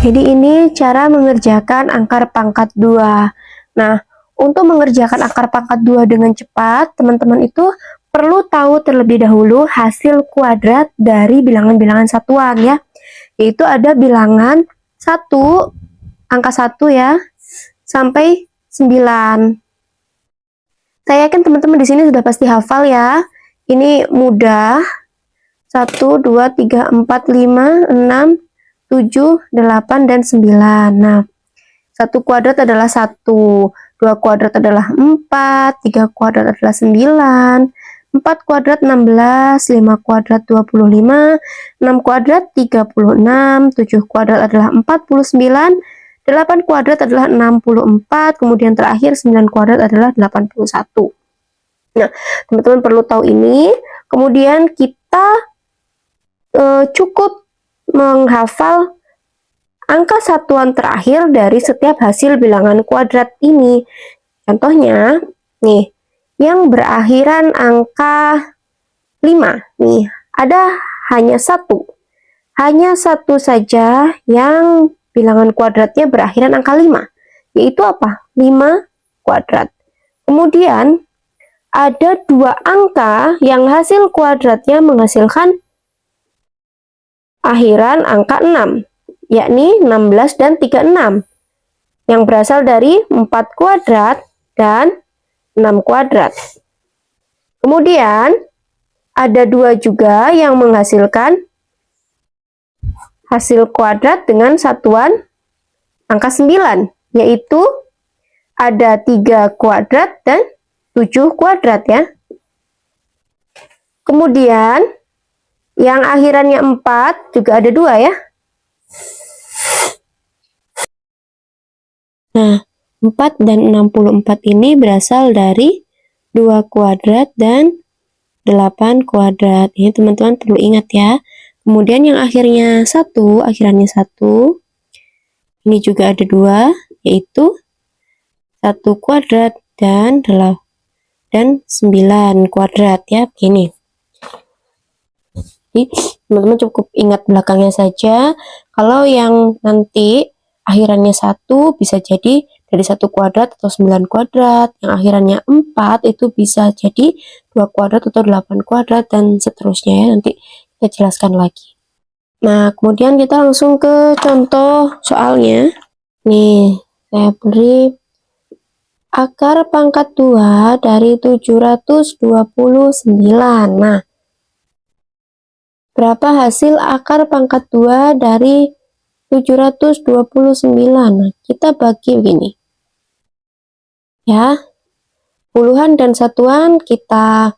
Jadi ini cara mengerjakan akar pangkat 2. Nah, untuk mengerjakan akar pangkat 2 dengan cepat, teman-teman itu perlu tahu terlebih dahulu hasil kuadrat dari bilangan-bilangan satuan ya. Yaitu ada bilangan 1, angka 1 ya, sampai 9. Saya yakin teman-teman di sini sudah pasti hafal ya. Ini mudah. 1, 2, 3, 4, 5, 6, 7, 8, dan 9. Nah, 1 kuadrat adalah 1, 2 kuadrat adalah 4, 3 kuadrat adalah 9, 4 kuadrat 16, 5 kuadrat 25, 6 kuadrat 36, 7 kuadrat adalah 49, 8 kuadrat adalah 64, kemudian terakhir 9 kuadrat adalah 81. Nah, teman-teman perlu tahu ini. Kemudian kita cukup menghafal angka satuan terakhir dari setiap hasil bilangan kuadrat ini. Contohnya, nih, yang berakhiran angka 5. Nih, ada hanya satu. Hanya satu saja yang bilangan kuadratnya berakhiran angka 5. Yaitu apa? 5 kuadrat. Kemudian, ada 2 angka yang hasil kuadratnya menghasilkan akhiran angka 6, yakni 16 dan 36, yang berasal dari 4 kuadrat dan 6 kuadrat. Kemudian, ada 2 juga yang menghasilkan hasil kuadrat dengan satuan angka 9, yaitu ada 3 kuadrat dan 7 kuadrat ya. Kemudian, yang akhirannya 4 juga ada 2 ya. Nah, 4 dan 64 ini berasal dari 2 kuadrat dan 8 kuadrat. Ini teman-teman perlu ingat ya. Kemudian yang akhirnya 1, akhirannya 1. Ini juga ada 2, yaitu 1 kuadrat dan 9 kuadrat ya, begini. Jadi teman-teman cukup ingat belakangnya saja. Kalau yang nanti akhirannya 1 bisa jadi dari 1 kuadrat atau 9 kuadrat. Yang akhirannya 4 itu bisa jadi 2 kuadrat atau 8 kuadrat dan seterusnya ya. Nanti kita jelaskan lagi. Nah, kemudian kita langsung ke contoh soalnya. Nih, saya beri akar pangkat 2 dari 729. Nah, berapa hasil akar pangkat 2 dari 729? Nah, kita bagi begini. Ya. Puluhan dan satuan kita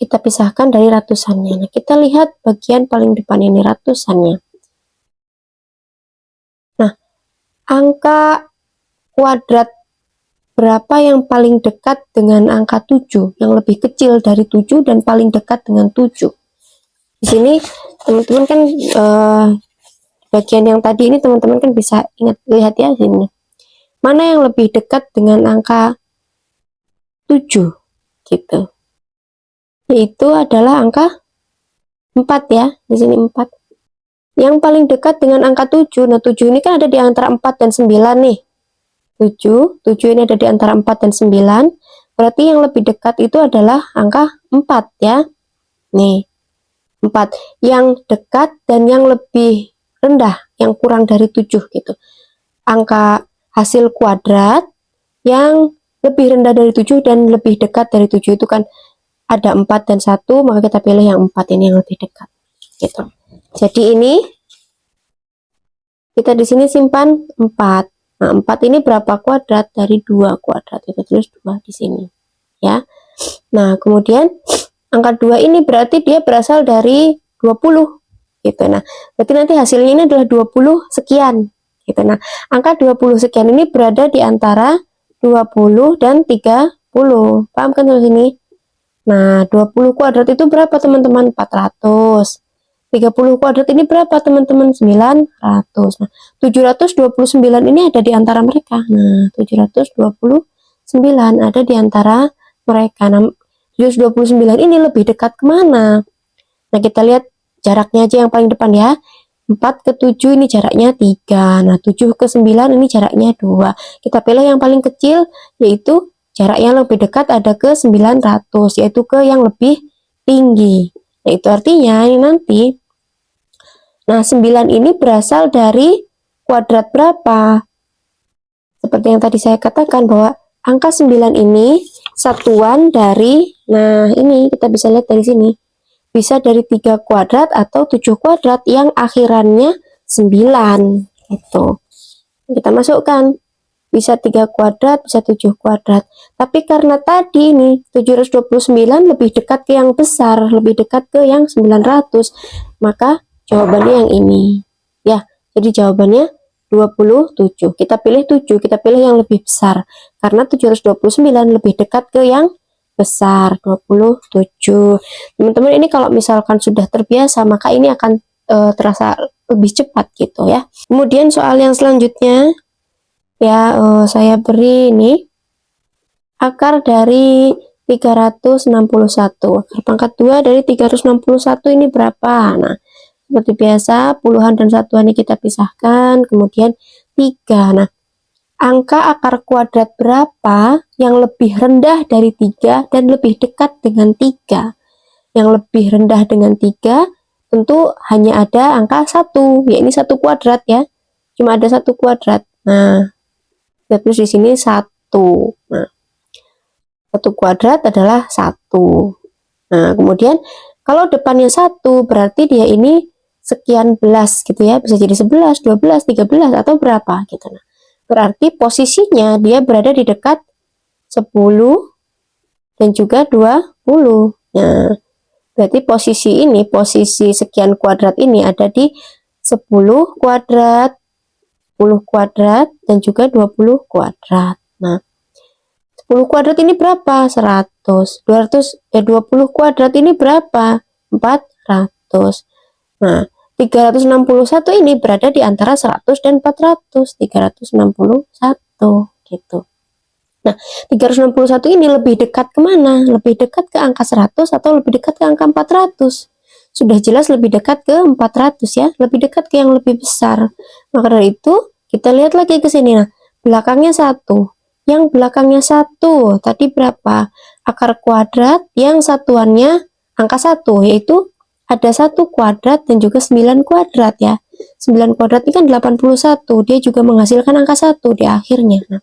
pisahkan dari ratusannya. Nah, kita lihat bagian paling depan ini ratusannya. Nah, angka kuadrat berapa yang paling dekat dengan angka 7? Yang lebih kecil dari 7 dan paling dekat dengan 7. Di sini teman-teman kan bagian yang tadi ini teman-teman kan bisa lihat ya sini. Mana yang lebih dekat dengan angka 7 gitu. Yaitu adalah angka 4 ya. Di sini 4. Yang paling dekat dengan angka 7. Nah, 7 ini kan ada di antara 4 dan 9 nih. 7 ini ada di antara 4 dan 9. Berarti yang lebih dekat itu adalah angka 4 ya. Nih. 4 yang dekat dan yang lebih rendah, yang kurang dari 7 gitu. Angka hasil kuadrat yang lebih rendah dari 7 dan lebih dekat dari 7 itu kan ada 4 dan 1, maka kita pilih yang 4 ini yang lebih dekat gitu. Jadi ini kita di sini simpan 4. Nah, 4 ini berapa kuadrat? Dari 2 kuadrat. Itu terus 2 di sini ya. Nah, kemudian angka 2 ini berarti dia berasal dari 20 gitu. Nah, berarti nanti hasilnya ini adalah 20 sekian gitu. Nah, angka 20 sekian ini berada di antara 20 dan 30. Paham kan di sini? Nah, 20 kuadrat itu berapa teman-teman? 400. 30 kuadrat ini berapa teman-teman? 900. Nah, 729 ini ada di antara mereka. Nah, 729 ada di antara mereka. Nah, 729 ini lebih dekat kemana? Nah, kita lihat jaraknya aja yang paling depan ya. 4 ke 7 ini jaraknya 3. Nah, 7 ke 9 ini jaraknya 2. Kita pilih yang paling kecil, yaitu jarak yang lebih dekat ada ke 900, yaitu ke yang lebih tinggi. Nah, itu artinya ini nanti, nah 9 ini berasal dari kuadrat berapa? Seperti yang tadi saya katakan bahwa angka 9 ini satuan dari, nah ini kita bisa lihat dari sini, bisa dari 3 kuadrat atau 7 kuadrat yang akhirannya 9 gitu. Kita masukkan, bisa 3 kuadrat, bisa 7 kuadrat. Tapi karena tadi ini 729 lebih dekat ke yang besar, lebih dekat ke yang 900, maka jawabannya yang ini. Ya, jadi jawabannya 27. Kita pilih 7, kita pilih yang lebih besar. Karena 729 lebih dekat ke yang besar, 27. Teman-teman, ini kalau misalkan sudah terbiasa, maka ini akan terasa lebih cepat gitu ya. Kemudian soal yang selanjutnya, ya saya beri ini akar dari 361. Akar pangkat 2 dari 361 ini berapa? Nah, seperti biasa puluhan dan satuan ini kita pisahkan, kemudian 3. Nah, angka akar kuadrat berapa yang lebih rendah dari 3 dan lebih dekat dengan 3? Yang lebih rendah dengan 3 tentu hanya ada angka 1, ya ini 1 kuadrat ya. Cuma ada 1 kuadrat. Nah, terus di sini 1. Nah, 1 kuadrat adalah 1. Nah, kemudian kalau depannya 1 berarti dia ini sekian belas gitu ya. Bisa jadi 11, 12, 13 atau berapa gitu. Nah, berarti posisinya dia berada di dekat 10 dan juga 20. Nah, berarti posisi ini, posisi sekian kuadrat ini ada di 10 kuadrat, 10 kuadrat, dan juga 20 kuadrat. Nah, 10 kuadrat ini berapa? 100. 20 kuadrat ini berapa? 400. Nah, 361 ini berada di antara 100 dan 400. 361 gitu. Nah, 361 ini lebih dekat kemana? Lebih dekat ke angka 100 atau lebih dekat ke angka 400? Sudah jelas lebih dekat ke 400 ya, lebih dekat ke yang lebih besar. Maka dari itu, kita lihat lagi ke sini. Nah, belakangnya 1. Yang belakangnya 1, tadi berapa? Akar kuadrat yang satuannya angka 1, yaitu ada 1 kuadrat dan juga 9 kuadrat ya. 9 kuadrat ini kan 81, dia juga menghasilkan angka 1 di akhirnya. Nah,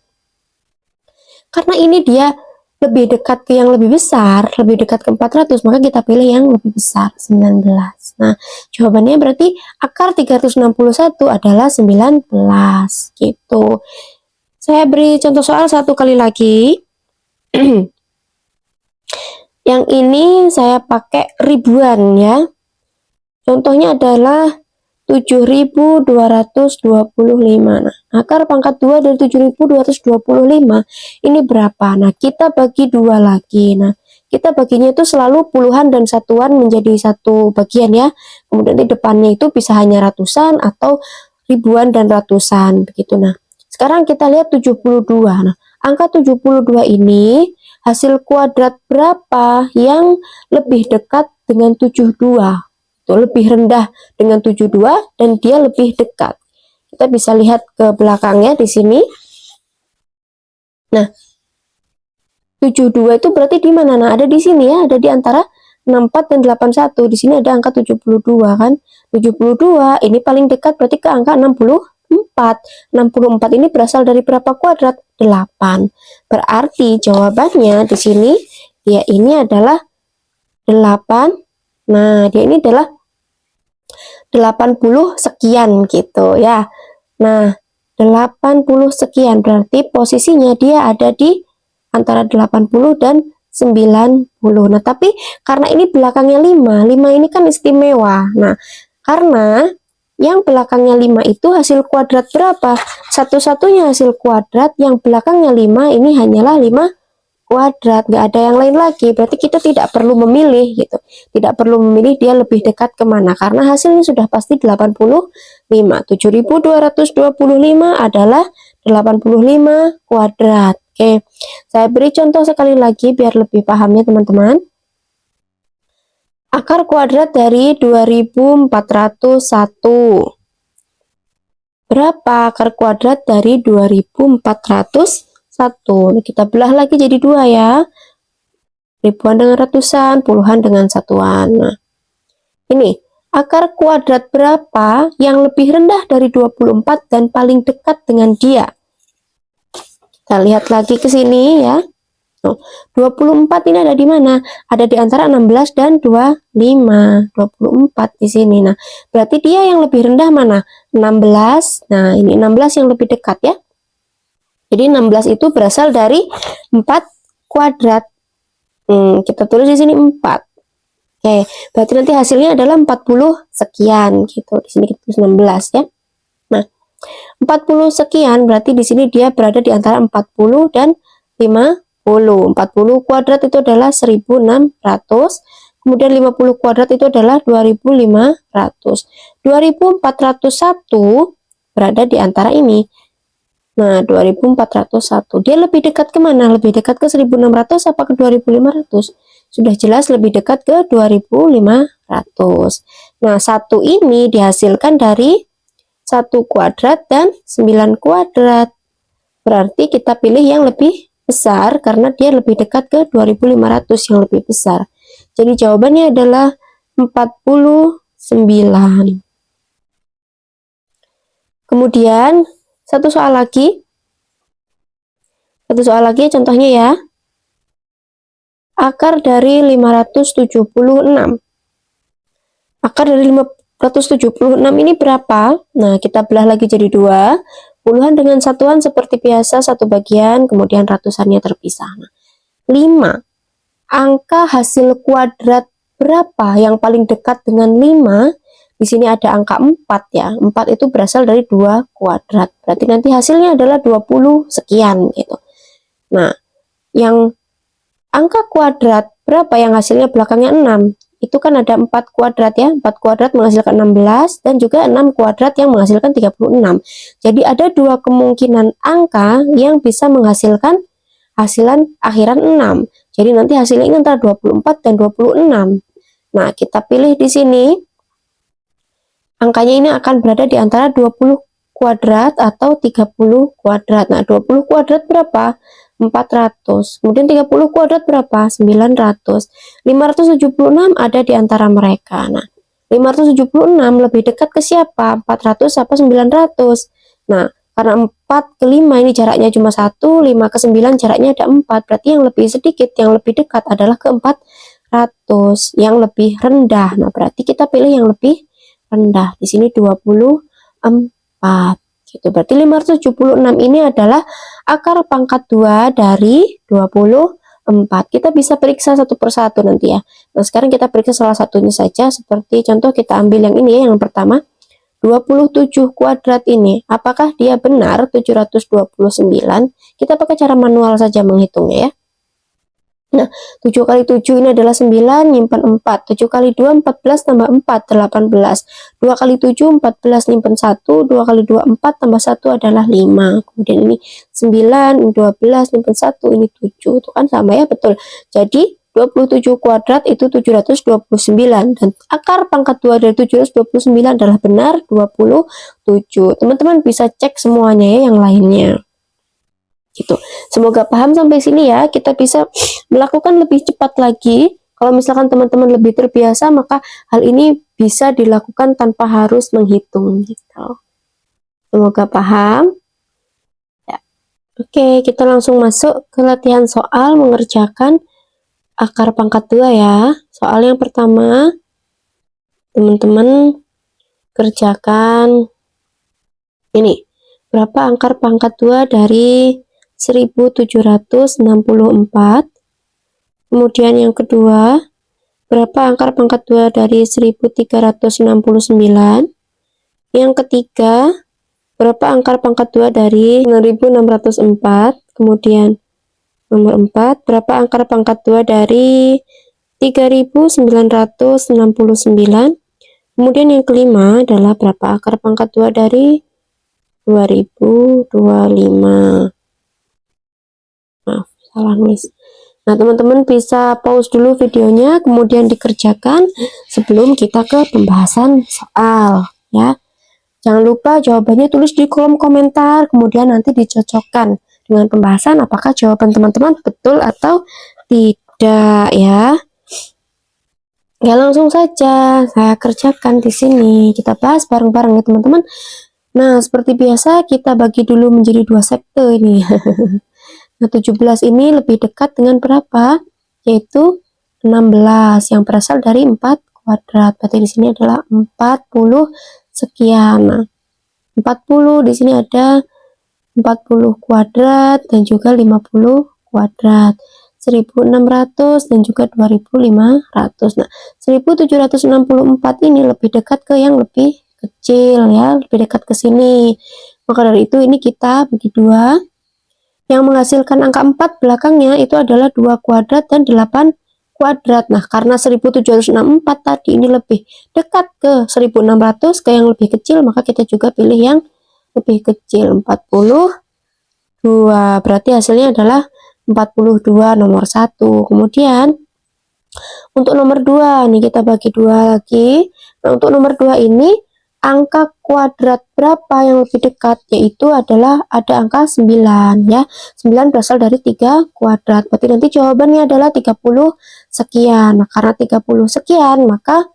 karena ini dia lebih dekat ke yang lebih besar, lebih dekat ke 400, maka kita pilih yang lebih besar, 19. Nah, jawabannya berarti akar 361 adalah 19, gitu. Saya beri contoh soal satu kali lagi. Yang ini saya pakai ribuan ya. Contohnya adalah 7.225. Nah, akar pangkat 2 dari 7.225 ini berapa? Nah, kita bagi 2 lagi. Nah, kita baginya itu selalu puluhan dan satuan menjadi satu bagian ya. Kemudian di depannya itu bisa hanya ratusan atau ribuan dan ratusan begitu. Nah, sekarang kita lihat 72. Nah, angka 72 ini hasil kuadrat berapa yang lebih dekat dengan 72? Lebih rendah dengan 72 dan dia lebih dekat. Kita bisa lihat ke belakangnya di sini. Nah, 72 itu berarti di mana? Nah, ada di sini ya, ada di antara 64 dan 81. Di sini ada angka 72 kan. 72 ini paling dekat berarti ke angka 64. 64 ini berasal dari berapa kuadrat? 8. Berarti jawabannya di sini dia ini adalah 8. Nah, dia ini adalah 80 sekian gitu ya. Nah, 80 sekian berarti posisinya dia ada di antara 80 dan 90. Nah, tapi karena ini belakangnya 5 ini kan istimewa. Nah, karena yang belakangnya 5 itu hasil kuadrat berapa? Satu-satunya hasil kuadrat yang belakangnya 5 ini hanyalah 5 kuadrat, nggak ada yang lain lagi. Berarti kita tidak perlu memilih gitu. Tidak perlu memilih dia lebih dekat kemana, karena hasilnya sudah pasti 85. 7.225 adalah 85 kuadrat. Oke, saya beri contoh sekali lagi biar lebih pahamnya teman-teman. Akar kuadrat dari 2401. Berapa akar kuadrat dari 2401? Nah, kita belah lagi jadi 2 ya. Ribuan dengan ratusan, puluhan dengan satuan. Nah, ini akar kuadrat berapa yang lebih rendah dari 24 dan paling dekat dengan dia? Kita lihat lagi ke sini ya. 24 ini ada di mana? Ada di antara 16 dan 25. 24 di sini. Nah, berarti dia yang lebih rendah mana? 16. Nah, ini 16 yang lebih dekat ya. Jadi 16 itu berasal dari 4 kuadrat. Kita tulis di sini 4. Oke, berarti nanti hasilnya adalah 40 sekian gitu. Di sini kita tulis 16 ya. Nah, 40 sekian berarti di sini dia berada di antara 40 dan 50. 40 kuadrat itu adalah 1600, kemudian 50 kuadrat itu adalah 2500. 2401 berada di antara ini. Nah, 2401 dia lebih dekat kemana? Lebih dekat ke 1600 apa ke 2500? Sudah jelas lebih dekat ke 2500. Nah, 1 ini dihasilkan dari 1 kuadrat dan 9 kuadrat. Berarti kita pilih yang lebih besar karena dia lebih dekat ke 2500 yang lebih besar. Jadi jawabannya adalah 49. Kemudian satu soal lagi. Satu soal lagi contohnya ya. Akar dari 576. Akar dari 576 ini berapa? Nah, kita belah lagi jadi 2. Puluhan dengan satuan seperti biasa, 1 bagian, kemudian ratusannya terpisah. Nah, 5. Angka hasil kuadrat berapa yang paling dekat dengan 5? Di sini ada angka 4 ya. 4 itu berasal dari 2 kuadrat. Berarti nanti hasilnya adalah 20 sekian gitu. Nah, yang angka kuadrat berapa yang hasilnya belakangnya 6? Itu kan ada 4 kuadrat ya. 4 kuadrat menghasilkan 16 dan juga 6 kuadrat yang menghasilkan 36. Jadi ada 2 kemungkinan angka yang bisa menghasilkan hasilan akhiran 6. Jadi nanti hasilnya antara 24 dan 26. Nah, kita pilih di sini. Angkanya ini akan berada di antara 20 kuadrat atau 30 kuadrat. Nah, 20 kuadrat berapa? 400. Kemudian 30 kuadrat berapa? 900. 576 ada di antara mereka. Nah, 576 lebih dekat ke siapa? 400 apa 900? Nah, karena 4 ke 5 ini jaraknya cuma 1, 5 ke 9 jaraknya ada 4. Berarti yang lebih sedikit, yang lebih dekat adalah ke 400, yang lebih rendah. Nah, berarti kita pilih yang lebih rendah. Di sini 24. Gitu. Berarti 576 ini adalah akar pangkat 2 dari 24. Kita bisa periksa satu persatu nanti ya. Nah, sekarang kita periksa salah satunya saja. Seperti contoh kita ambil yang ini ya, yang pertama. 27 kuadrat ini, apakah dia benar 729? Kita pakai cara manual saja menghitungnya ya. Nah, 7 kali 7 ini adalah 9, nyimpan 4. 7 kali 2, 14, tambah 4, 18. 2 kali 7, 14, nyimpan 1. 2 kali 2, 4, tambah 1 adalah 5. Kemudian ini 9, 12, nyimpan 1, ini 7. Itu kan sama ya, betul. Jadi, 27 kuadrat itu 729. Dan akar pangkat 2 dari 729 adalah benar 27. Teman-teman bisa cek semuanya ya, yang lainnya. Gitu. Semoga paham sampai sini ya. Kita bisa melakukan lebih cepat lagi. Kalau misalkan teman-teman lebih terbiasa, maka hal ini bisa dilakukan tanpa harus menghitung gitu. Semoga paham. Ya. Oke, kita langsung masuk ke latihan soal mengerjakan akar pangkat 2 ya. Soal yang pertama, teman-teman kerjakan ini. Berapa akar pangkat 2 dari 1764? Kemudian yang kedua, berapa akar pangkat 2 dari 1369? Yang ketiga, berapa akar pangkat 2 dari 9604? Kemudian nomor 4, berapa akar pangkat 2 dari 3969? Kemudian yang kelima adalah berapa akar pangkat 2 dari 2025? Maaf, salah nulis. Nah, teman-teman bisa pause dulu videonya, kemudian dikerjakan sebelum kita ke pembahasan soal, ya. Jangan lupa jawabannya tulis di kolom komentar, kemudian nanti dicocokkan dengan pembahasan apakah jawaban teman-teman betul atau tidak, ya. Ya, langsung saja saya kerjakan di sini. Kita bahas bareng-bareng ya, teman-teman. Nah, seperti biasa kita bagi dulu menjadi 2 sekte ini. Nah, 17 ini lebih dekat dengan berapa? Yaitu 16 yang berasal dari 4 kuadrat. Berarti di sini adalah 40 sekian. Nah, 40 di sini ada 40 kuadrat dan juga 50 kuadrat. 1600 dan juga 2500. Nah, 1764 ini lebih dekat ke yang lebih kecil, ya, lebih dekat ke sini. Maka dari itu ini kita bagi 2. Yang menghasilkan angka 4 belakangnya itu adalah 2 kuadrat dan 8 kuadrat. Nah, karena 1764 tadi ini lebih dekat ke 1600, ke yang lebih kecil, maka kita juga pilih yang lebih kecil, 42. Berarti hasilnya adalah 42 nomor 1. Kemudian untuk nomor 2 nih kita bagi 2 lagi. Nah, untuk nomor 2 ini angka kuadrat berapa yang lebih dekat, yaitu adalah ada angka 9, ya. 9 berasal dari 3 kuadrat. Berarti nanti jawabannya adalah 30 sekian. Nah, karena 30 sekian, maka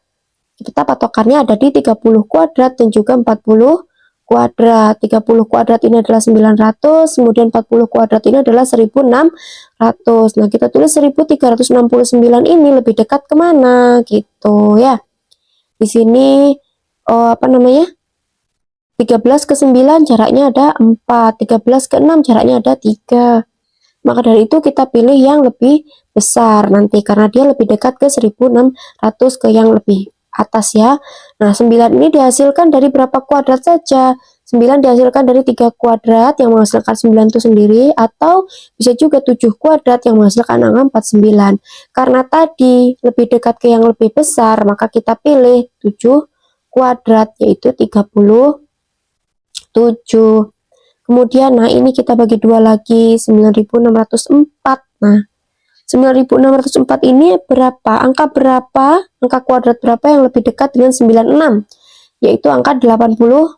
kita patokannya ada di 30 kuadrat dan juga 40 kuadrat. 30 kuadrat ini adalah 900, kemudian 40 kuadrat ini adalah 1600. Nah, kita tulis 1369 ini lebih dekat kemana gitu, ya. Di sini 13 ke 9 jaraknya ada 4, 13 ke 6 jaraknya ada 3. Maka dari itu kita pilih yang lebih besar nanti karena dia lebih dekat ke 1600, ke yang lebih atas, ya. Nah, 9 ini dihasilkan dari berapa kuadrat saja? 9 dihasilkan dari 3 kuadrat yang menghasilkan 9 itu sendiri, atau bisa juga 7 kuadrat yang menghasilkan angka 49. Karena tadi lebih dekat ke yang lebih besar, maka kita pilih 7 kuadrat, yaitu 37. Kemudian, nah ini kita bagi 2 lagi, 9604. Nah, 9604 ini berapa? Angka berapa? Angka kuadrat berapa yang lebih dekat dengan 96? Yaitu angka 81,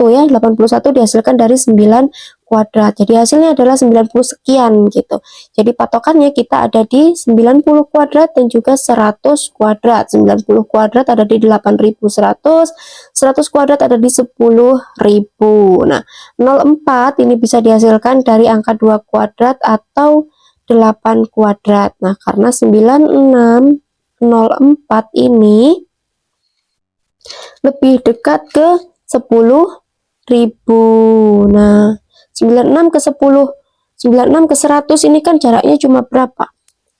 ya. 81 dihasilkan dari 9 kuadrat. Jadi hasilnya adalah 90 sekian gitu. Jadi patokannya kita ada di 90 kuadrat dan juga 100 kuadrat. 90 kuadrat ada di 8100, 100 kuadrat ada di 10.000. Nah, 04 ini bisa dihasilkan dari angka 2 kuadrat atau 8 kuadrat. Nah, karena 9604 ini lebih dekat ke 10.000. Nah, 96 ke 10, 96 ke 100 ini kan jaraknya cuma berapa?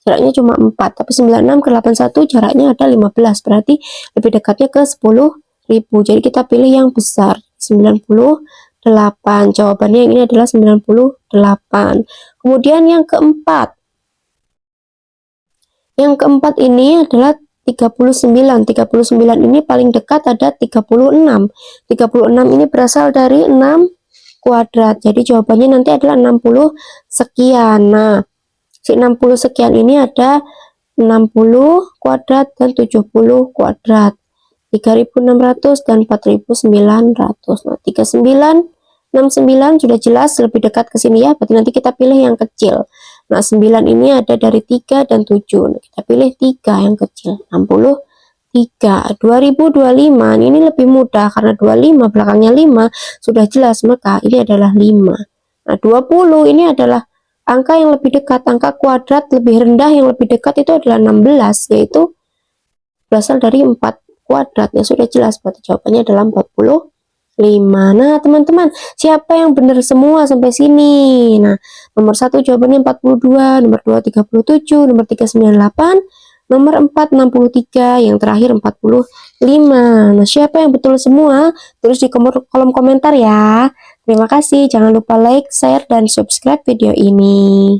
Jaraknya cuma 4, tapi 96 ke 81 jaraknya ada 15, berarti lebih dekatnya ke 10.000. Jadi kita pilih yang besar, 98. Jawabannya yang ini adalah 98. Kemudian yang keempat. Yang keempat ini adalah 39. 39 ini paling dekat ada 36. 36 ini berasal dari 6 kuadrat. Jadi jawabannya nanti adalah 60 sekian. Nah, si 60 sekian ini ada 60 kuadrat dan 70 kuadrat. 3600 dan 4900. Nah, 3969 sudah jelas lebih dekat ke sini, ya. Berarti nanti kita pilih yang kecil. Nah, 9 ini ada dari 3 dan 7. Nah, kita pilih 3 yang kecil. 63. 2025 ini lebih mudah karena 25 belakangnya 5 sudah jelas, maka ini adalah 5. Nah, 20 ini adalah angka yang lebih dekat, angka kuadrat lebih rendah yang lebih dekat itu adalah 16, yaitu berasal dari 4 kuadratnya sudah jelas, berarti jawabannya adalah 45. Nah, teman-teman, siapa yang benar semua sampai sini? Nah, nomor 1 jawabannya 42, nomor 2 37, nomor 3 98, nomor 4 63, yang terakhir 45. Nah, siapa yang betul semua? Tulis di kolom komentar, ya. Terima kasih, jangan lupa like, share, dan subscribe video ini.